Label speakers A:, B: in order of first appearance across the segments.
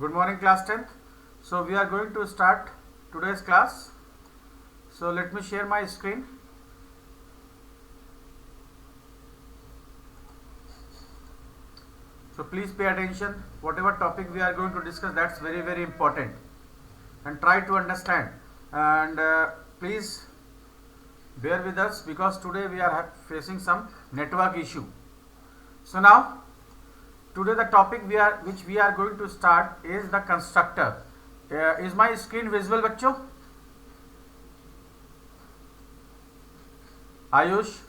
A: Good morning, class 10th. So we are going to start today's class. So let me share my screen. So please pay attention. Whatever topic we are going to discuss, that's very important, and try to understand. And please bear with us because today we are facing some network issue. So now today the topic which we are going to start is the constructor. Is my screen visible, बच्चों? Ayush?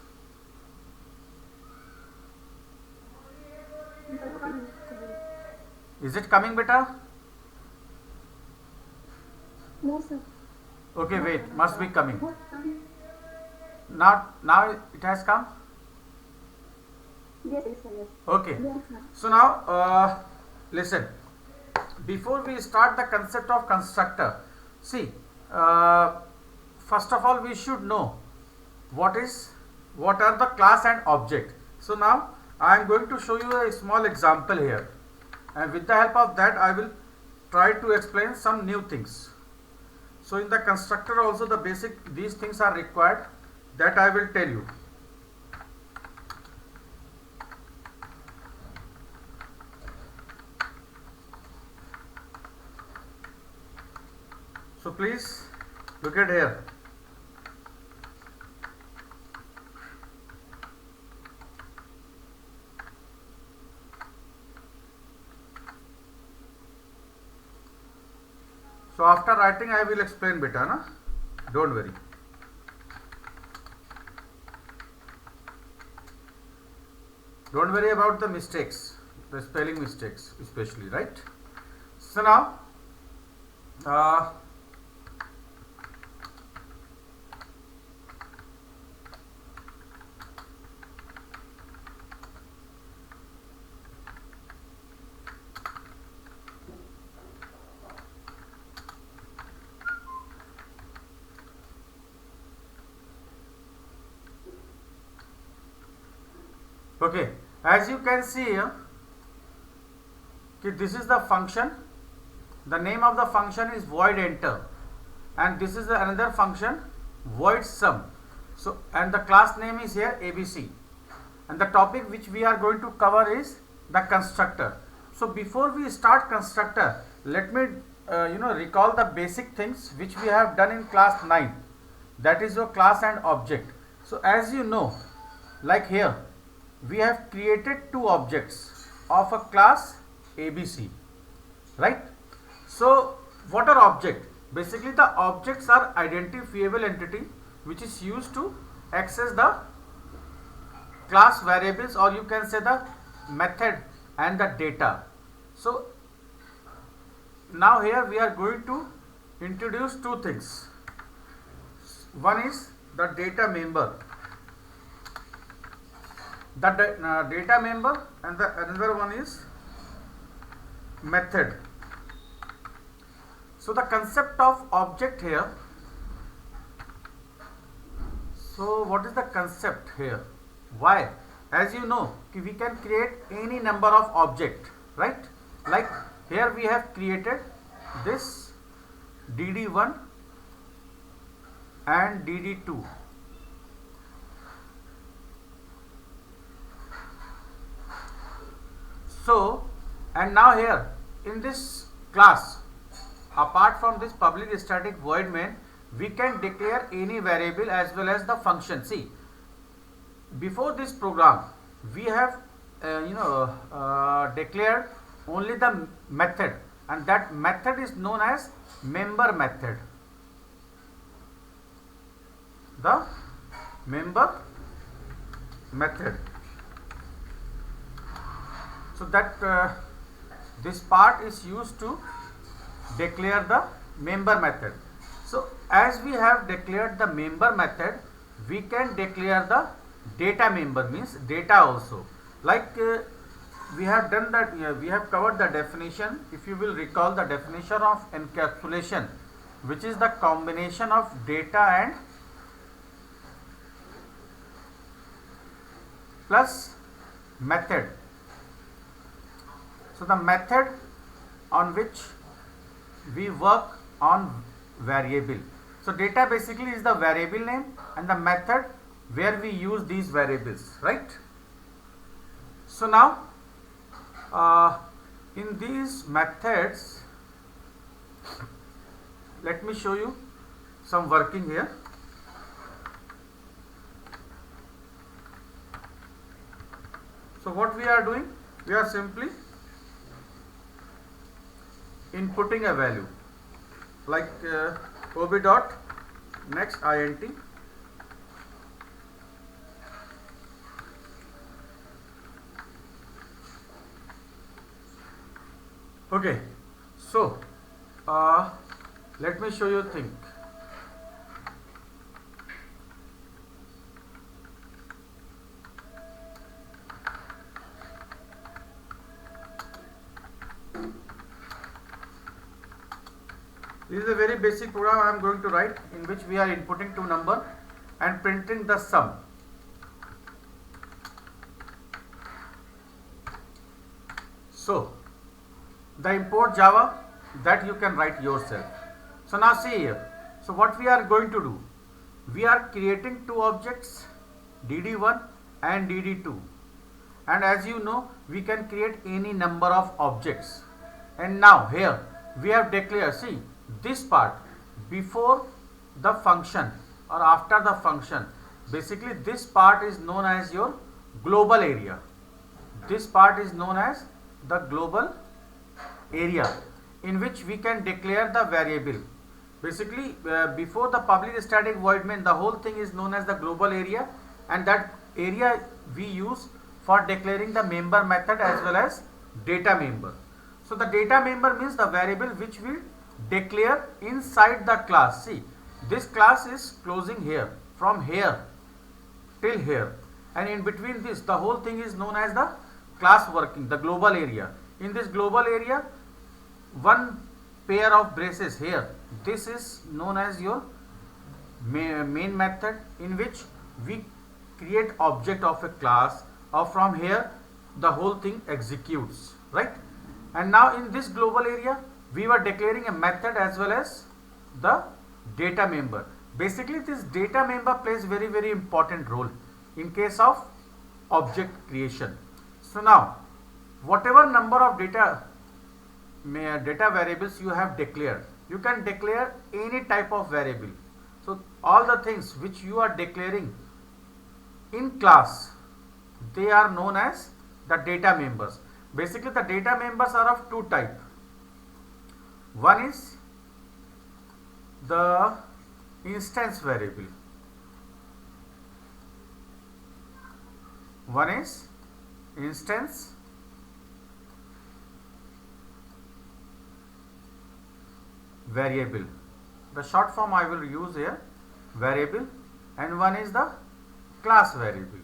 A: Is it coming, beta?
B: No, sir.
A: Okay, wait, must be coming. Now it has come.
B: Yes, sir. Yes.
A: Okay.
B: Yes, sir.
A: So now listen. Before we start the concept of constructor, see, first of all we should know what are the class and object. So now I am going to show you a small example here, and with the help of that I will try to explain some new things. So in the constructor also the basic these things are required, that I will tell you. So please look at here. So after writing I will explain beta, na? Don't worry. Don't worry about the mistakes, the spelling mistakes especially, right? So now okay, as you can see here, this is the function. The name of the function is void enter, and this is another function void sum. So and the class name is here ABC, and the topic which we are going to cover is the constructor. So before we start constructor, let me recall the basic things which we have done in class 9, that is your class and object. So as you know, like here we have created two objects of a class ABC, right? So what are object? Basically the objects are identifiable entity which is used to access the class variables, or you can say the method and the data. So now here we are going to introduce two things. One is the data member, data member, and the another one is method. So the concept of object here. So what is the concept here? Why? As you know, we can create any number of object, right? Like here we have created this DD1 and DD2. So, and now here in this class, apart from this public static void main, we can declare any variable as well as the function. See, before this program we have declared only the method, and that method is known as member method. The member method. So that this part is used to declare the member method. So as we have declared the member method, we can declare the data member, means data also. Like we have done that, we have covered the definition. If you will recall the definition of encapsulation, which is the combination of data and plus method. So the method on which we work on variable. So data basically is the variable name and the method where we use these variables, right? So now in these methods, let me show you some working here. So what we are doing, we are simply inputting a value like ob dot next int. Okay, so let me show you a thing. This is a very basic program I am going to write, in which we are inputting two numbers and printing the sum. So the import Java, that you can write yourself. So now see here. So what we are going to do, we are creating two objects, dd1 and dd2, and as you know, we can create any number of objects. And now here we have declared, see this part, before the function or after the function, basically this part is known as your global area. This part is known as the global area, in which we can declare the variable. Basically before the public static void main, the whole thing is known as the global area, and that area we use for declaring the member method as well as data member. So the data member means the variable which we declare inside the class. See, this class is closing here, from here till here, and in between this, the whole thing is known as the class working, the global area. In this global area, one pair of braces here, this is known as your main method, in which we create object of a class, or from here the whole thing executes, right? And now in this global area, we were declaring a method as well as the data member. Basically this data member plays very, very important role in case of object creation. So now whatever number of data variables you have declared, you can declare any type of variable. So all the things which you are declaring in class, they are known as the data members. Basically the data members are of two types. One is the instance variable. One is instance variable. The short form I will use here, variable, and one is the class variable.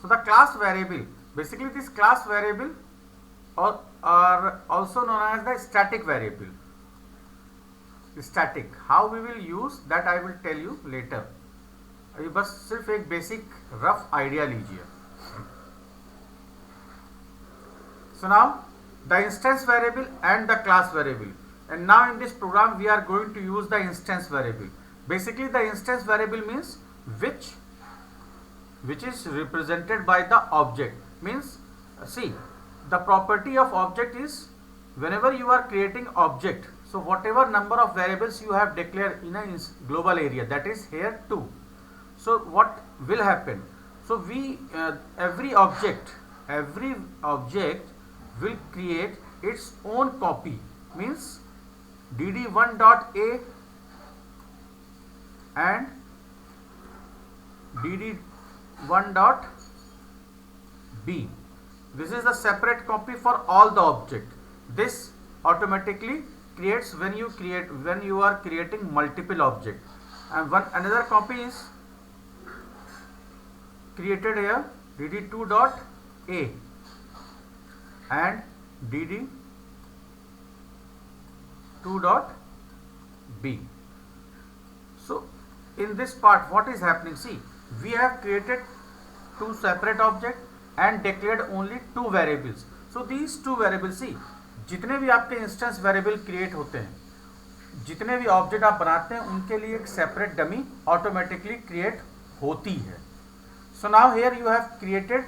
A: So the class variable, basically this class variable are also known as the static variable. Static, how we will use that I will tell you later. अभी बस सिर्फ एक basic rough idea लीजिए. So now the instance variable and the class variable, and now in this program we are going to use the instance variable. Basically the instance variable means which is represented by the object. Means see, the property of object is whenever you are creating object, so whatever number of variables you have declared in a global area, that is here too. So what will happen? So we every object will create its own copy. Means dd1.a and dd1.b. This is the separate copy for all the object. This automatically creates when you are creating multiple object, and another copy is created here, dd2.a and dd2.b. So in this part what is happening, see, we have created two separate objects, and declared only two variables. So these two variables, see, जितने भी आपके instance variable create होते हैं, जितने भी object आप बनाते हैं, उनके लिए एक सेपरेट डमी ऑटोमेटिकली क्रिएट होती है. So now here you have created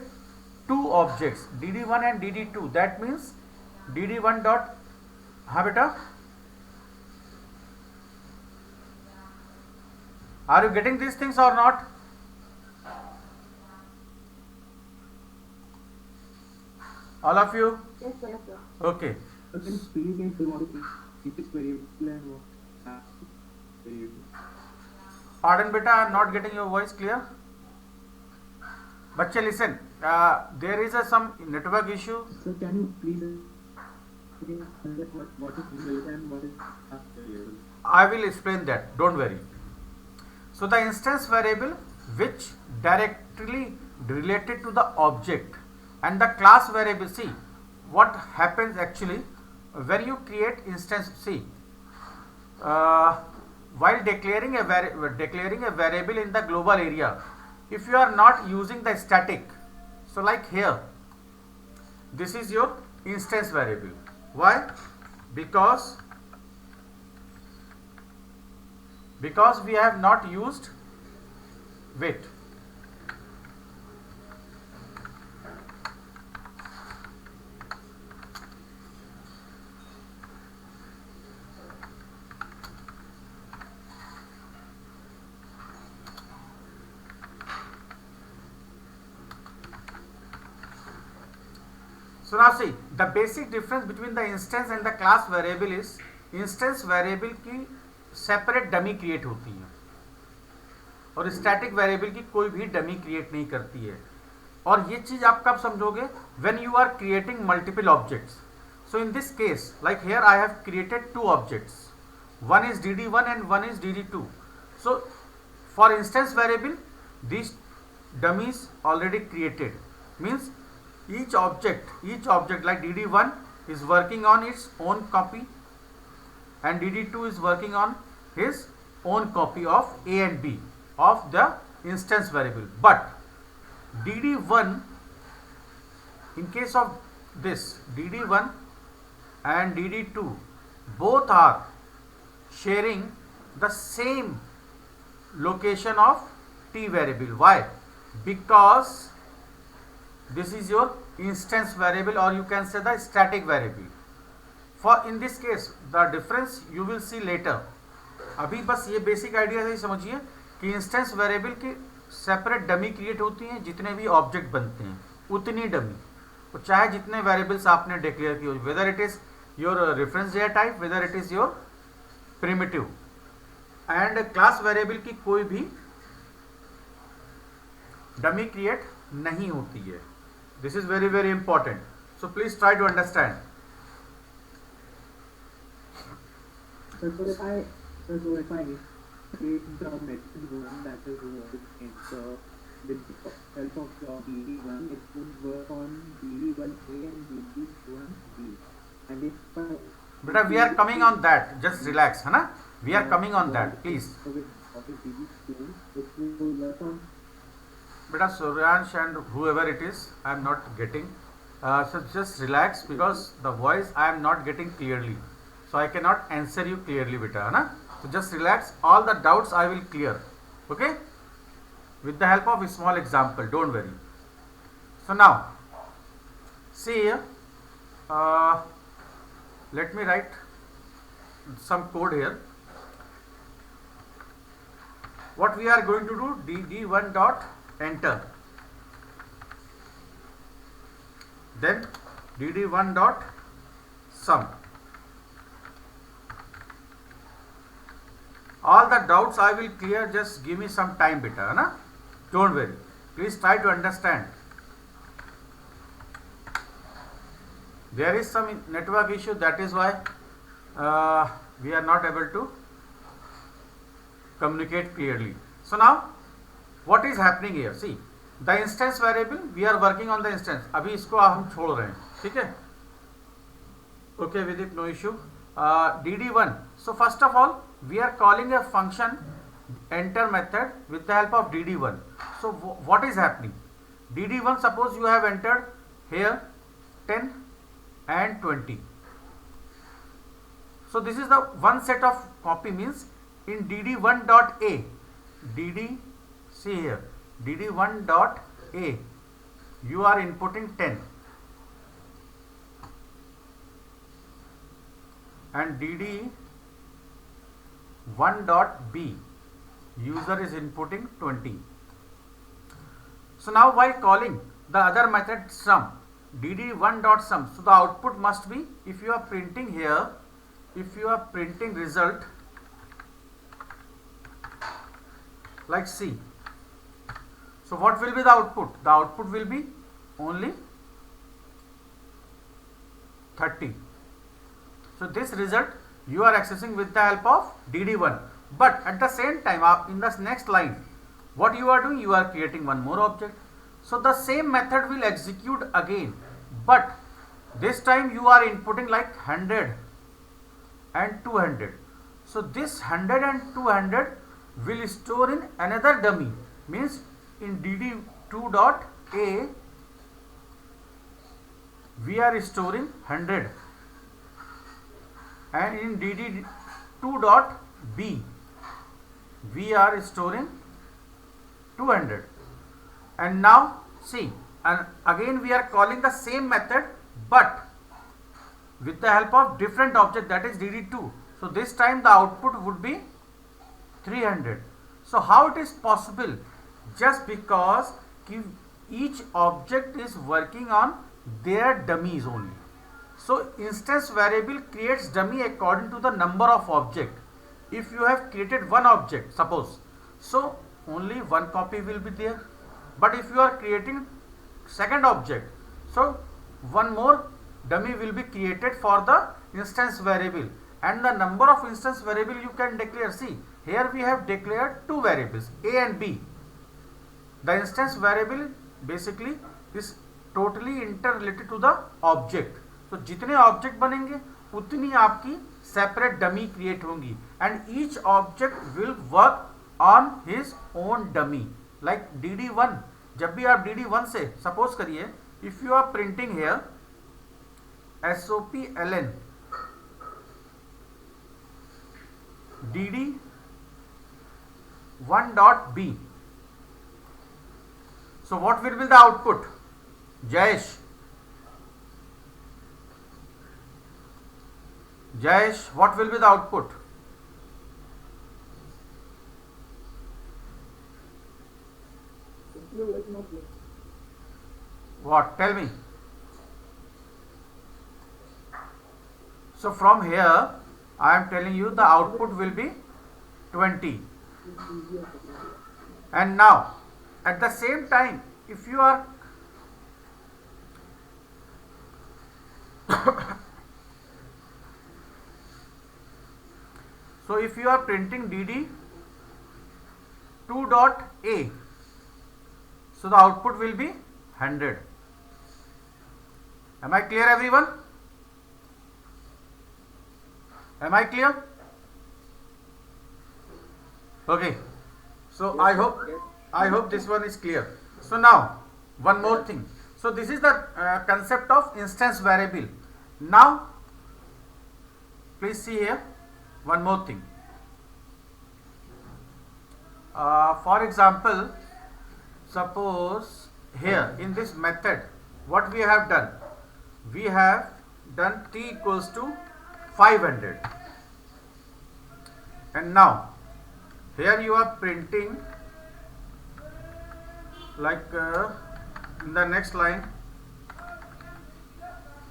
A: two objects, dd1 and dd2. That means dd1 dot, हाँ बेटा, are you getting these things or not? All of you?
B: Yes, sir. Yes, sir.
A: Okay.
C: But then still you can keep it variable and variable.
A: Pardon beta, I am not getting your voice clear. बच्चे listen, there is some network issue.
C: So can you please what is variable and what is variable?
A: I will explain that, don't worry. So the instance variable which directly related to the object, and the class variable, see what happens actually when you create instance. See, while declaring a variable in the global area, if you are not using the static, so like here, this is your instance variable. Why? Because we have not used, wait, so now see, the basic difference between the instance and the class variable is, instance variable की separate dummy create होती है और static variable की कोई भी dummy create नहीं करती है. और ये चीज आप कब समझोगे? When you are creating multiple objects. So in this case, like here I have created two objects, one is dd1 and one is dd2. So for instance variable this dummies already created, means each object like dd1 is working on its own copy and dd2 is working on his own copy of a and b of the instance variable. But dd1, in case of this, dd1 and dd2 both are sharing the same location of t variable. Why? Because this is your instance variable, or you can say the static variable. For in this case the difference you will see later. अभी बस ये basic idea से समझिए कि instance variable की separate dummy create होती हैं, जितने भी ऑब्जेक्ट बनते हैं उतनी डमी, तो चाहे जितने वेरिएबल्स आपने डिक्लेयर किए, whether it is your reference data type, whether it is your primitive. And class variable की कोई भी डमी क्रिएट नहीं होती है. This is very very important, so please try to understand.
C: So if I create the method one that is working, so with the help of the dd1 it would work on dd1a and dd1b, and if
A: But we are coming on that, just relax, है ना, we are coming on that, please.
C: So with dd2 it will work on.
A: Beta Suryansh and whoever it is, I am not getting. So just relax, because the voice I am not getting clearly, so I cannot answer you clearly, beta, है ना. So just relax. All the doubts I will clear. Okay? With the help of a small example. Don't worry. So now, see here. Let me write some code here. What we are going to do? dd1 dot enter, then dd1 dot sum. All the doubts I will clear, just give me some time, beta, है ना. Don't worry, please try to understand. There is some network issue, that is why we are not able to communicate clearly. So now what is happening here? See, the instance variable, we are working on the instance. अभी इसको हम छोड़ रहे हैं, ठीक है? Okay, with it, no issue. dd1. So first of all, we are calling a function enter method with the help of dd1. So what is happening? dd1, suppose you have entered here 10 and 20. So this is the one set of copy, means in dd1 dot a, see here, dd1 dot a, you are inputting 10, and dd1 dot b, user is inputting 20. So now while calling the other method sum, dd1 dot sum, so the output must be, if you are printing here, if you are printing result like C, so what will be the output? The output will be only 30. So this result you are accessing with the help of dd1, but at the same time in the next line what you are doing, you are creating one more object. So the same method will execute again, but this time you are inputting like 100 and 200. So this 100 and 200 will store in another dummy, means in dd2 dot a we are storing 100, and in dd2 dot b we are storing 200. And now see, and again we are calling the same method but with the help of different object, that is dd2. So this time the output would be 300. So how it is possible? Just because each object is working on their dummies only. So instance variable creates dummy according to the number of object. If you have created one object, suppose, so only one copy will be there. But if you are creating second object, so one more dummy will be created for the instance variable, and the number of instance variable you can declare. See, here we have declared two variables, a and b. The instance variable basically is totally interrelated to the object. So जितने object बनेंगे उतनी आपकी separate dummy create होंगी, and each object will work on his own dummy. Like dd1, जब भी आप dd1 से suppose करिए, if you are printing here SOPLN dd1 dot b, so what will be the output? Jayesh, what will be the output? What? Tell me. So from here I am telling you the output will be 20. And now at the same time, if you are so if you are printing dd2 dot a, so the output will be 100. Am I clear, everyone? Am I clear? Okay. So I hope this one is clear. So now one more thing. So this is the concept of instance variable. Now please see here one more thing. For example, suppose here in this method what we have done, we have done t equals to 500, and now here you are printing like in the next line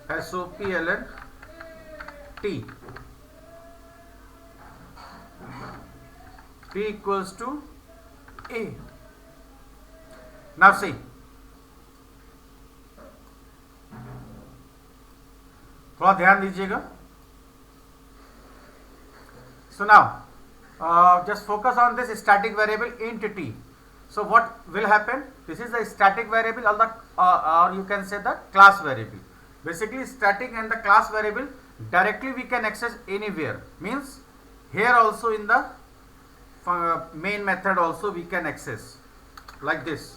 A: SOPLN t equals to a. Now see, थोड़ा ध्यान दीजिएगा. So now just focus on this static variable int t. So what will happen? This is the static variable, or you can say the class variable. Basically static and the class variable directly we can access anywhere, means here also in the main method also we can access like this.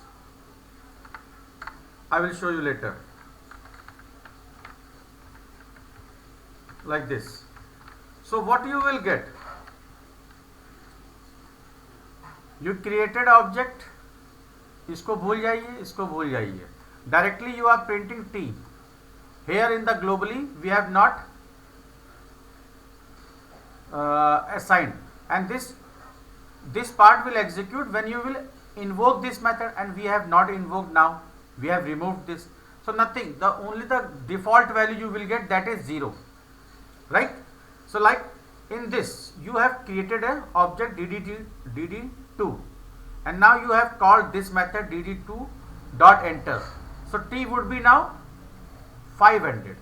A: I will show you later. Like this. So what you will get? You created object. इसको भूल जाइए, इसको भूल जाइए. Directly you are printing T. Here in the globally we have not assigned, and this part will execute when you will invoke this method, and we have not invoked now. We have removed this. So nothing. Only the default value you will get, that is 0. Right? So like in this you have created an object dd2, and now you have called this method dd2 dot enter. So T would be now 500.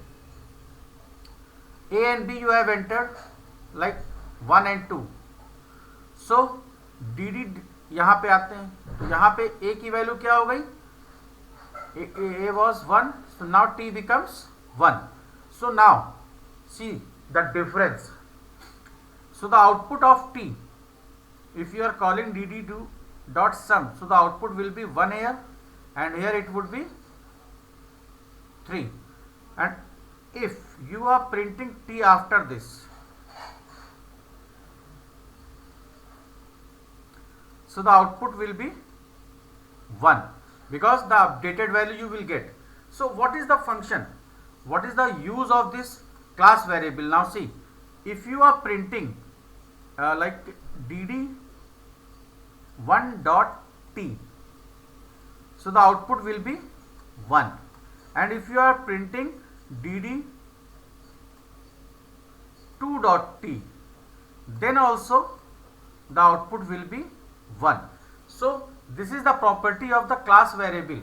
A: A and B you have entered like 1 and 2. So dd यहाँ पे आते हैं, तो यहाँ पे A की value क्या हो गई? A was 1, so now T becomes 1. So now see the difference. So the output of T, if you are calling dd2 dot sum, so the output will be 1 here, and here it would be 3. And if you are printing T after this, so the output will be 1, because the updated value you will get. So what is the function? What is the use of this class variable? Now see, if you are printing like dd1 dot t, so the output will be 1, and if you are printing dd2 dot t, then also the output will be 1. So this is the property of the class variable.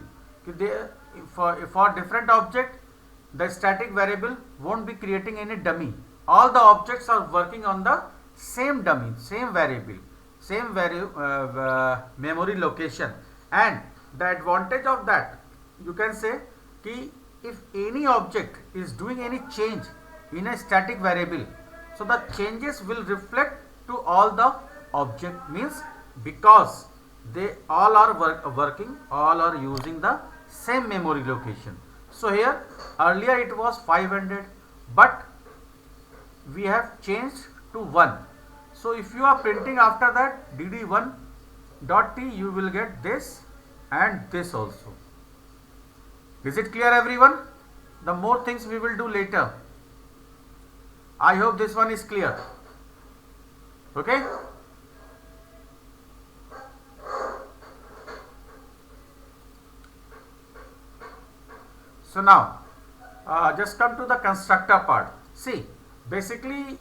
A: For different object, the static variable won't be creating any dummy. All the objects are working on the same dummy, same variable, same memory location. And the advantage of that, you can say कि if any object is doing any change in a static variable, so the changes will reflect to all the object, means because they all are working, all are using the same memory location. So here earlier it was 500, but we have changed to 1. So if you are printing after that dd1 dot t, you will get this and this also. Is it clear, everyone? The more things we will do later. I hope this one is clear. Okay? So now just come to the constructor part. See, basically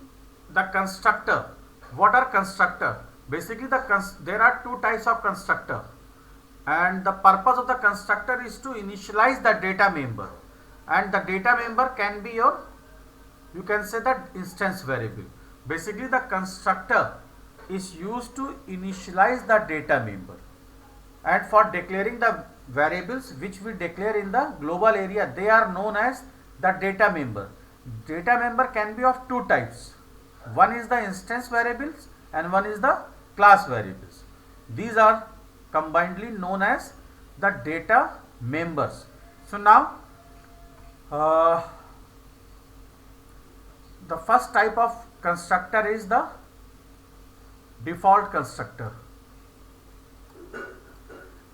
A: the constructor, what are constructor? Basically there are two types of constructor, and the purpose of the constructor is to initialize the data member, and the data member can be your, you can say that instance variable. Basically the constructor is used to initialize the data member, and for declaring the variables which we declare in the global area, they are known as the data member. Data member can be of two types. One is the instance variables and one is the class variables. These are combinedly known as the data members. So now the first type of constructor is the default constructor,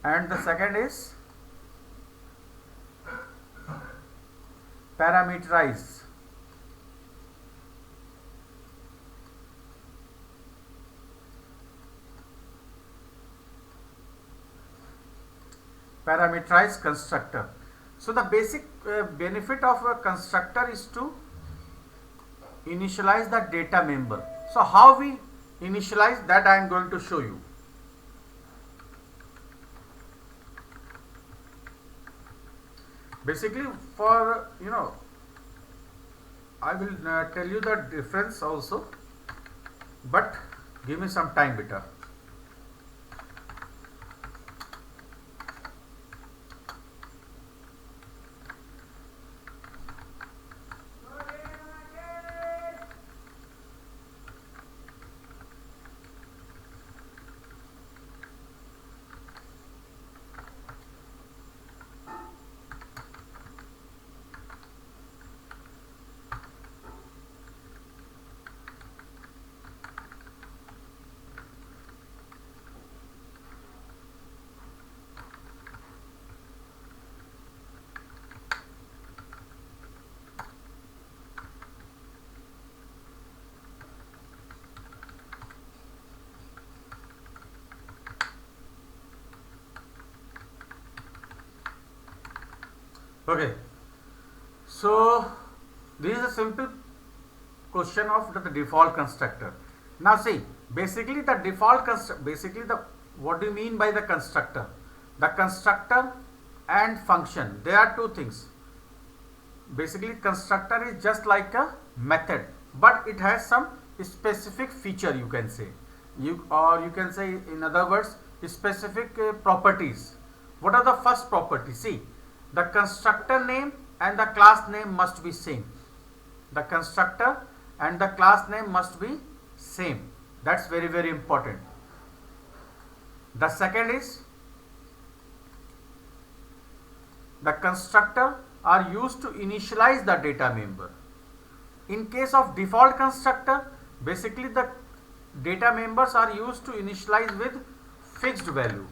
A: and the second is parameterized. Parameterized constructor. So the basic benefit of a constructor is to initialize the data member. So how we initialize that, I am going to show you. Basically, for I will tell you the difference also, but give me some time, beta. Okay, so this is a simple question of the default constructor. Now see, basically the default basically the what do you mean by the constructor? The constructor and function, there are two things. Basically constructor is just like a method, but it has some specific feature, you can say, you can say in other words specific properties. What are the first properties? See, the constructor name and the class name must be same. The constructor and the class name must be same. That's very, very important. The second is the constructor are used to initialize the data member. In case of default constructor, basically the data members are used to initialize with fixed value,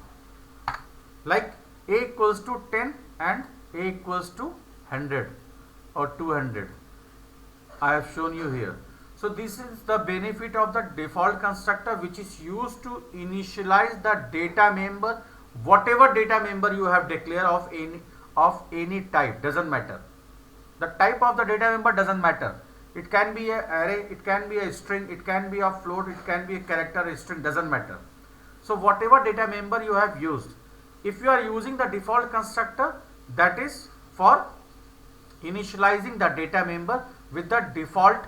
A: like a equals to 10 and a equals to 100 or 200. I have shown you here. So this is the benefit of the default constructor, which is used to initialize the data member, whatever data member you have declared of any type, doesn't matter. The type of the data member doesn't matter. It can be an array, it can be a string, it can be a float, it can be a character, a string, doesn't matter. So whatever data member you have used, if you are using the default constructor, that is for initializing the data member with the default,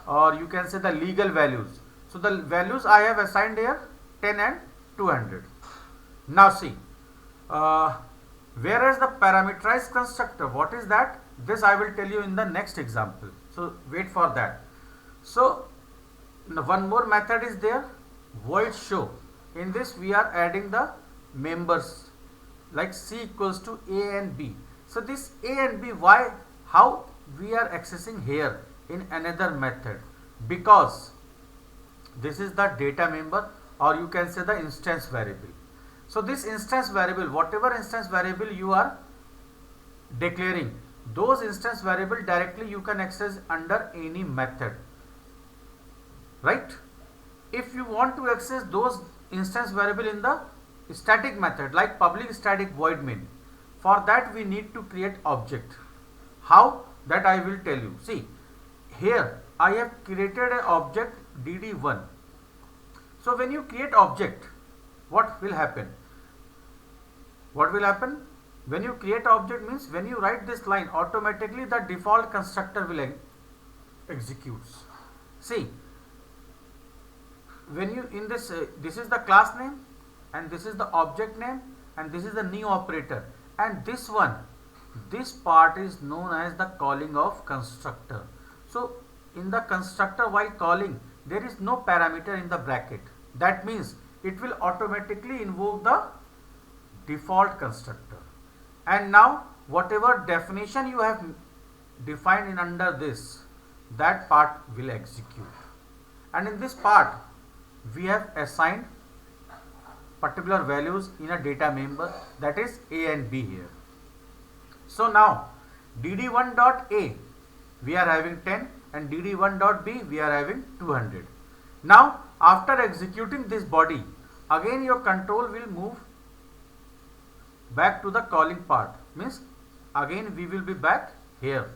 A: or you can say the legal values. So the values I have assigned here 10 and 200. Now see, whereas the parameterized constructor, what is that? This I will tell you in the next example. So wait for that. So one more method is there, void show. In this we are adding the members like C equals to A and B. So this A and B, why, how we are accessing here in another method? Because this is the data member, or you can say the instance variable. So this instance variable, whatever instance variable you are declaring, those instance variable directly you can access under any method, right? If you want to access those instance variable in the static method like public static void main, for that we need to create object. How? That I will tell you. See, here I have created an object dd1. So when you create object, what will happen? What will happen? When you create object means when you write this line, automatically the default constructor will executes. See, when you in this this is the class name and this is the object name and this is the new operator, and this one, this part is known as the calling of constructor. So in the constructor, while calling, there is no parameter in the bracket. That means it will automatically invoke the default constructor. And now whatever definition you have defined in under this, that part will execute. And in this part we have assigned particular values in a data member, that is A and B here. So now dd1.a we are having 10 and dd1.b we are having 200. Now after executing this body, again your control will move back to the calling part, means again we will be back here.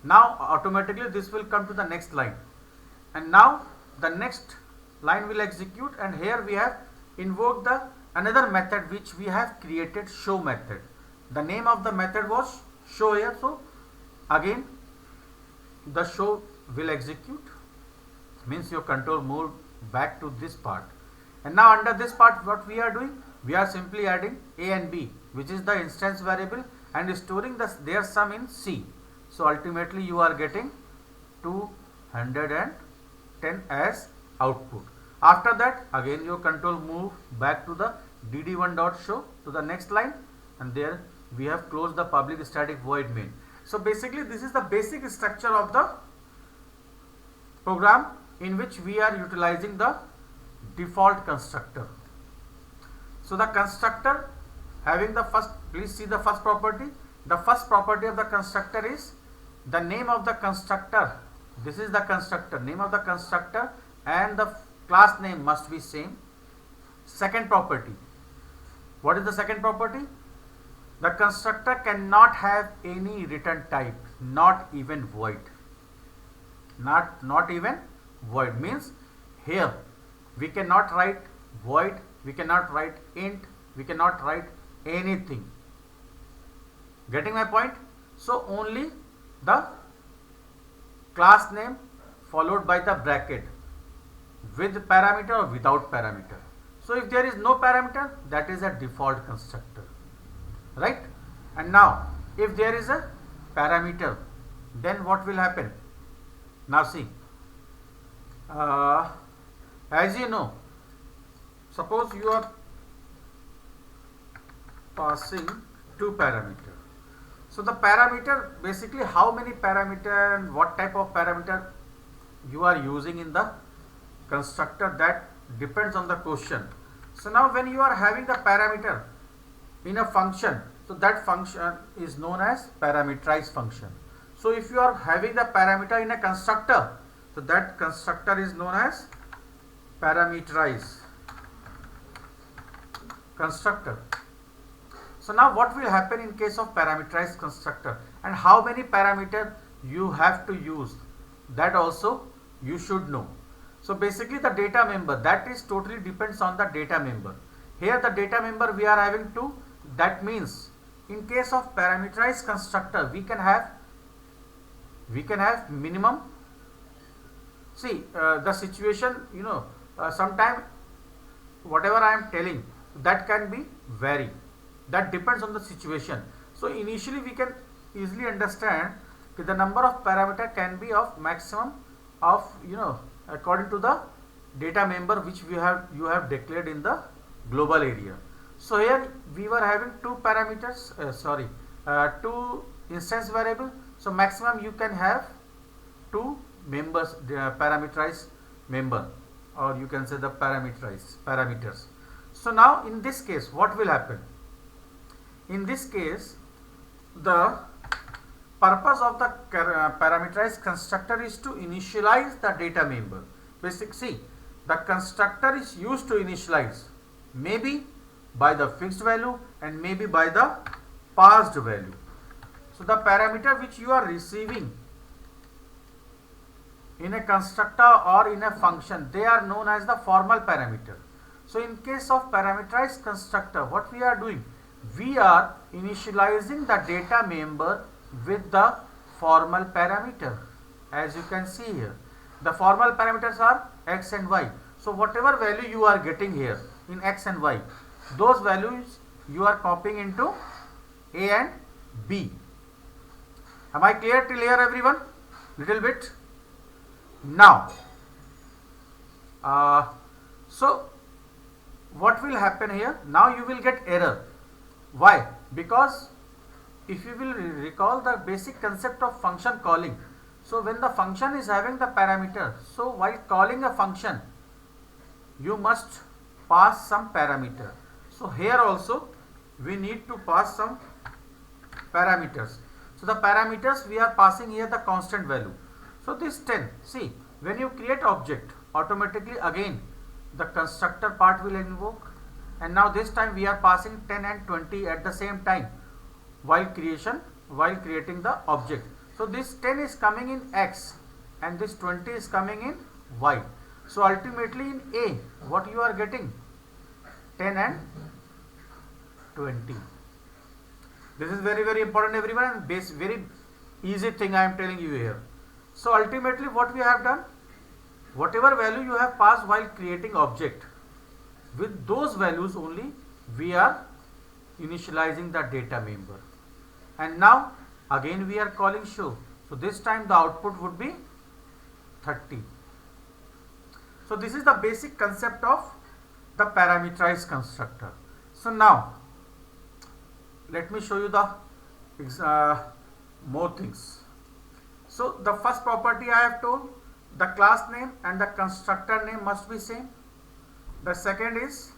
A: Now automatically this will come to the next line, and now the next line will execute, and here we have invoked the another method which we have created, show method. The name of the method was show here. So again the show will execute, means your control moved back to this part. And now under this part what we are doing, we are simply adding A and B, which is the instance variable, and storing their sum in C. So ultimately you are getting 210 as output. After that again your control move back to the dd1.show to the next line, and there we have closed the public static void main. So basically this is the basic structure of the program in which we are utilizing the default constructor. So the constructor having the first, please see the first property. The first property of the constructor is the name of the constructor. This is the constructor, name of the constructor, and the class name must be same. Second property, what is the second property? The constructor cannot have any return type, not even void. Not even void means here we cannot write void, we cannot write int, we cannot write anything. Getting my point? So only the class name followed by the bracket with parameter or without parameter. So if there is no parameter, that is a default constructor, right? And now if there is a parameter, then what will happen? Now see, as you know, suppose you are passing two parameters. So the parameter, basically how many parameter and what type of parameter you are using in the constructor, that depends on the question. So now when you are having the parameter in a function, so that function is known as parameterized function. So if you are having the parameter in a constructor, so that constructor is known as parameterized constructor. So now what will happen in case of parameterized constructor, and how many parameter you have to use, that also you should know. So basically the data member, that is totally depends on the data member. Here the data member we are having 2, that means in case of parameterized constructor we can have minimum. See the situation, you know, sometime whatever I am telling, that can be vary, that depends on the situation. So initially we can easily understand that the number of parameter can be of maximum of, you know, according to the data member which you have declared in the global area. So here we were having 2 parameters, 2 instance variable. So maximum you can have 2 members, parameterized member, or you can say the parameters. So now in this case what will happen? In this case the purpose of the parameterized constructor is to initialize the data member. See, the constructor is used to initialize maybe by the fixed value and maybe by the passed value. So the parameter which you are receiving in a constructor or in a function, they are known as the formal parameter. So in case of parameterized constructor, what we are doing? We are initializing the data member with the formal parameter. As you can see here, the formal parameters are x and y. So whatever value you are getting here in x and y, those values you are copying into a and b. Am I clear till here, everyone? Little bit. Now so what will happen here? Now you will get error. Why? Because if you will recall the basic concept of function calling, so when the function is having the parameter, so while calling a function you must pass some parameter. So here also we need to pass some parameters. So the parameters we are passing here the constant value. So this 10, see, when you create object, automatically again the constructor part will invoke, and now this time we are passing 10 and 20 at the same time while creating the object. So this 10 is coming in x and this 20 is coming in y. So ultimately in A, what you are getting? 10 and 20. This is very, very important, everyone, and very easy thing I am telling you here. So ultimately what we have done, whatever value you have passed while creating object, with those values only we are initializing the data member. And now again we are calling show. So this time the output would be 30. So this is the basic concept of the parameterized constructor. So now let me show you the more things. So the first property I have told, the class name and the constructor name must be same. The second is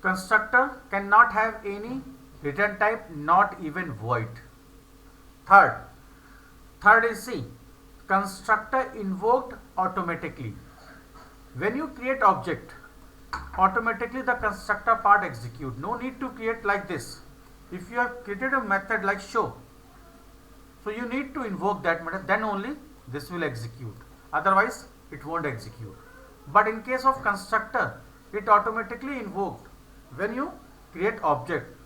A: constructor cannot have any return type, not even void. Third is C, constructor invoked automatically. When you create object, automatically the constructor part execute. No need to create like this. if you have created a method like show, so you need to invoke that method, then only this will execute, otherwise it won't execute. But in case of constructor, it automatically invoked when you create object,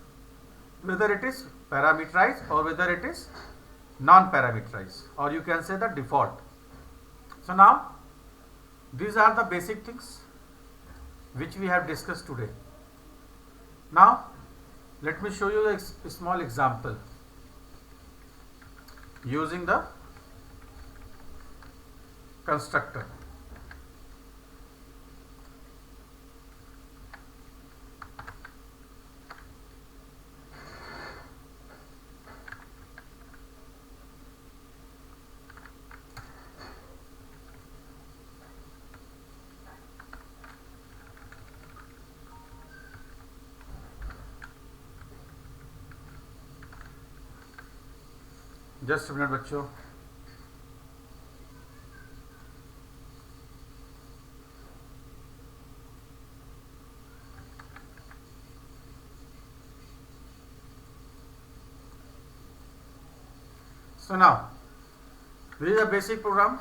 A: whether it is parameterized or whether it is non-parameterized, or you can say the default. So now these are the basic things which we have discussed today. Now let me show you a small example using the constructor. Just minute बच्चों. So now this is a basic program.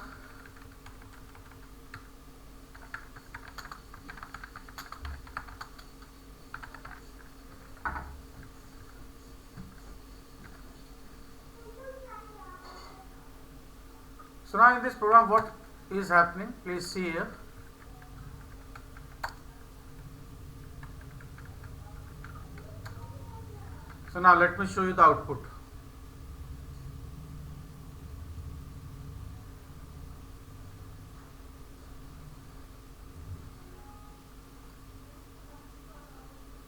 A: So now in this program what is happening, please see here. So now let me show you the output.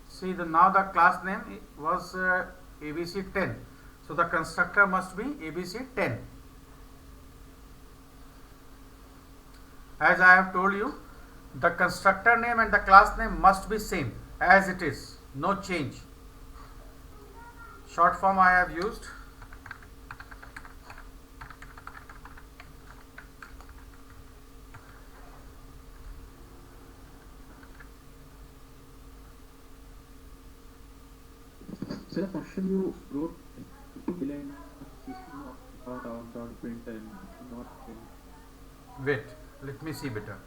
A: See now the class name was ABC10, so the constructor must be ABC10. As I have told you, the constructor name and the class name must be same as it is, no change. Short form I have used.
C: So the function you wrote line system of dot print and not print.
A: Wait, let me see better.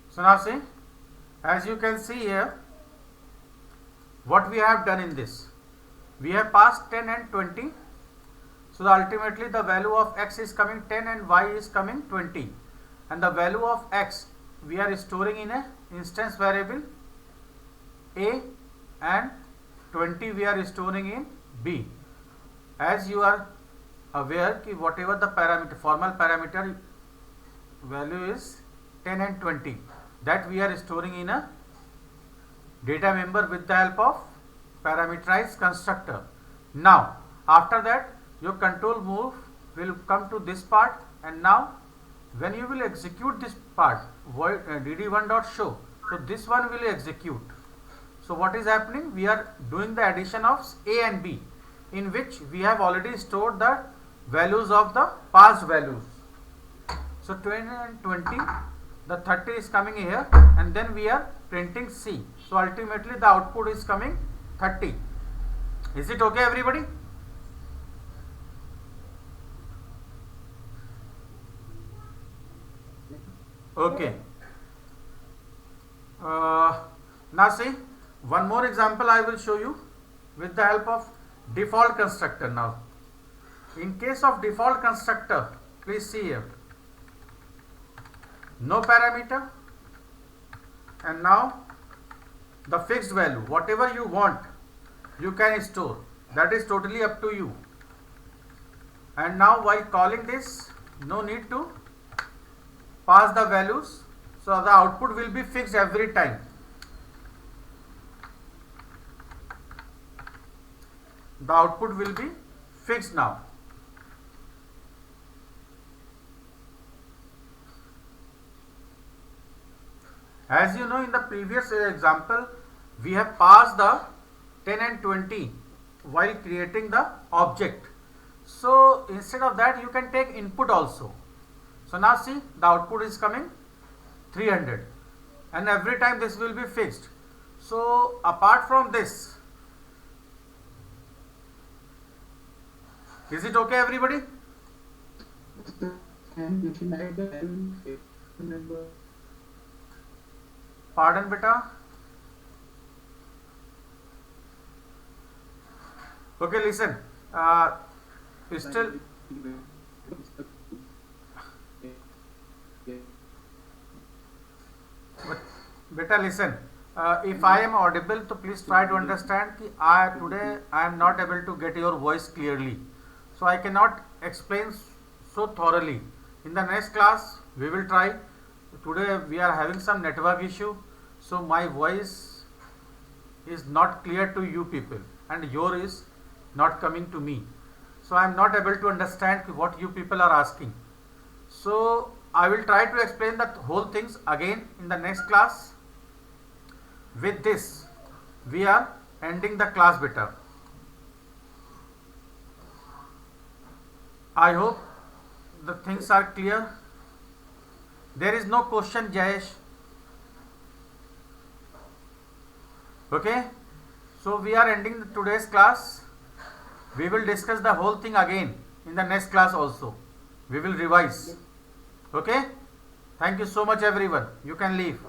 A: So now see, as you can see here, what we have done in this, we have passed 10 and 20. So ultimately the value of x is coming 10 and y is coming 20, and the value of x we are storing in a instance variable a, and 20 we are storing in b. As you are aware कि whatever the parameter, formal parameter value is 10 and 20, that we are storing in a data member with the help of parameterized constructor. Now after that your control move will come to this part, and now when you will execute this part, void dd1.show, so this one will execute. So what is happening, we are doing the addition of a and b, in which we have already stored the values of the past values. So 20 and 20, the 30 is coming here, and then we are printing c. So ultimately the output is coming 30. Is it okay everybody? Okay. Now see, one more example I will show you with the help of default constructor. Now in case of default constructor, please see here, no parameter, and now the fixed value, whatever you want you can store, that is totally up to you. And now while calling this, no need to pass the values, so the output will be fixed every time. The output will be fixed now. As you know, in the previous example we have passed the 10 and 20 while creating the object. So instead of that, you can take input also. So now see, the output is coming 300, and every time this will be fixed. So apart from this, is it okay everybody?
C: And you can add the number.
A: Pardon beta? Okay, listen. Still, beta listen. If I am audible, so please try to understand कि today I am not able to get your voice clearly, so I cannot explain so thoroughly. In the next class, we will try. Today we are having some network issue, so my voice is not clear to you people, and your is not coming to me. So I am not able to understand what you people are asking. So I will try to explain the whole things again in the next class. With this, we are ending the class beta. I hope the things are clear. There is no question, Jayesh. Okay, so we are ending today's class. We will discuss the whole thing again in the next class also. We will revise. Okay, thank you so much everyone. You can leave.